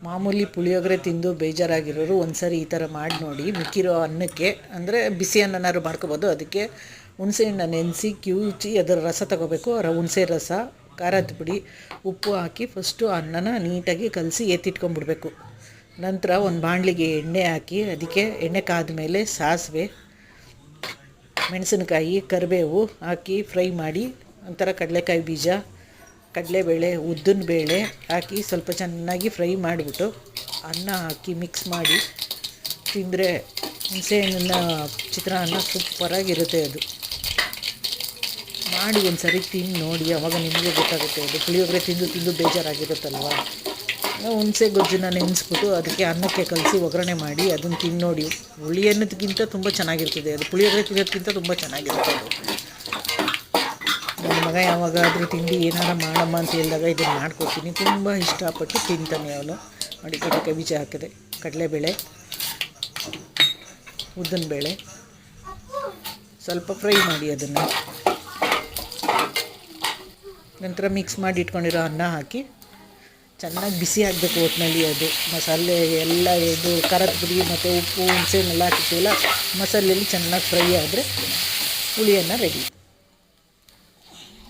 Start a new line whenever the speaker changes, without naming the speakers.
ಮಾಮೂಲಿ ಪುಳಿಯೋಗರೆ ತಿಂದು ಬೇಜಾರಾಗಿರೋರು ಒಂದು ಸಾರಿ ಈ ಥರ ಮಾಡಿ ನೋಡಿ. ಮಿಕ್ಕಿರೋ ಅನ್ನಕ್ಕೆ ಅಂದರೆ ಬಿಸಿ ಅನ್ನನಾದ್ರು ಮಾಡ್ಕೊಬೋದು. ಅದಕ್ಕೆ ಹುಣಸೆಹಣ್ಣು ನೆನೆಸಿ ಕಿವುಚಿ ಅದರ ರಸ ತಗೋಬೇಕು. ಹುಣಸೆ ರಸ, ಖಾರದ ಪುಡಿ, ಉಪ್ಪು ಹಾಕಿ ಫಸ್ಟು ಅನ್ನನ ನೀಟಾಗಿ ಕಲಸಿ ಎತ್ತಿಟ್ಕೊಂಡ್ಬಿಡ್ಬೇಕು. ನಂತರ ಒಂದು ಬಾಣಲಿಗೆ ಎಣ್ಣೆ ಹಾಕಿ ಅದಕ್ಕೆ ಎಣ್ಣೆ ಕಾದ್ಮೇಲೆ ಸಾಸಿವೆ, ಮೆಣಸಿನಕಾಯಿ, ಕರಿಬೇವು ಹಾಕಿ ಫ್ರೈ ಮಾಡಿ, ಒಂಥರ ಕಡಲೆಕಾಯಿ ಬೀಜ, ಕಡಲೆಬೇಳೆ, ಉದ್ದಿನ ಬೇಳೆ ಹಾಕಿ ಸ್ವಲ್ಪ ಚೆನ್ನಾಗಿ ಫ್ರೈ ಮಾಡಿಬಿಟ್ಟು ಅನ್ನ ಹಾಕಿ ಮಿಕ್ಸ್ ಮಾಡಿ ತಿಂದರೆ ಹುಣಸೆಹಣ್ಣಿನ ಚಿತ್ರಾನ್ನ ಸೂಪರಾಗಿರುತ್ತೆ. ಅದು ಮಾಡಿ ಒಂದು ಸರಿ ತಿಂದು ನೋಡಿ, ಆವಾಗ ನಿಮಗೆ ಗೊತ್ತಾಗುತ್ತೆ. ಅದು ಪುಳಿಯೋಗರೆ ತಿಂದು ಬೇಜಾರಾಗಿರುತ್ತಲ್ವ. ಹುಣಸೆ ಗೊಜ್ಜನ್ನ ನೆನೆಸ್ಬಿಟ್ಟು ಅದಕ್ಕೆ ಅನ್ನಕ್ಕೆ ಕಲಸಿ ಒಗ್ಗರಣೆ ಮಾಡಿ ಅದನ್ನು ತಿಂದು ನೋಡಿ. ಹುಳಿ ಅನ್ನೋದಕ್ಕಿಂತ ತುಂಬ ಚೆನ್ನಾಗಿರ್ತದೆ ಅದು. ಪುಳಿಯೋಗರೆ ತಿನ್ನೋದಕ್ಕಿಂತ ತುಂಬ ಚೆನ್ನಾಗಿರುತ್ತೆ ಅದು. ನನ್ನ ಮಗ ಯಾವಾಗಾದರೂ ತಿಂಡಿ ಏನಾರ ಮಾಡಮ್ಮ ಅಂತ ಹೇಳಿದಾಗ ಇದನ್ನು ಮಾಡ್ಕೊಡ್ತೀನಿ. ತುಂಬ ಇಷ್ಟಪಟ್ಟು ತಿಂತಾನೆ ಅವನು. ನೋಡಿ, ಕಡಲೆಕಾಯಿ ಬೀಜ ಹಾಕಿದೆ, ಕಡಲೆಬೇಳೆ, ಉದ್ದಿನ ಬೇಳೆ ಸ್ವಲ್ಪ ಫ್ರೈ ಮಾಡಿ ಅದನ್ನು. ನಂತರ ಮಿಕ್ಸ್ ಮಾಡಿ ಇಟ್ಕೊಂಡಿರೋ ಅನ್ನ ಹಾಕಿ ಚೆನ್ನಾಗಿ ಬಿಸಿ ಆಗಬೇಕು. ಒಟ್ಟಿನಲ್ಲಿ ಅದು ಮಸಾಲೆ ಎಲ್ಲ ಇದು ಖಾರದ ಪುಡಿ ಮತ್ತು ಉಪ್ಪು ಹುಣಸೆಹಣ್ಣೆಲ್ಲ ಹಾಕಿರ್ತೀವಲ್ಲ, ಮಸಾಲೆಯಲ್ಲಿ ಚೆನ್ನಾಗಿ ಫ್ರೈ ಆದರೆ ಹುಳಿ ಅನ್ನ ರೆಡಿ.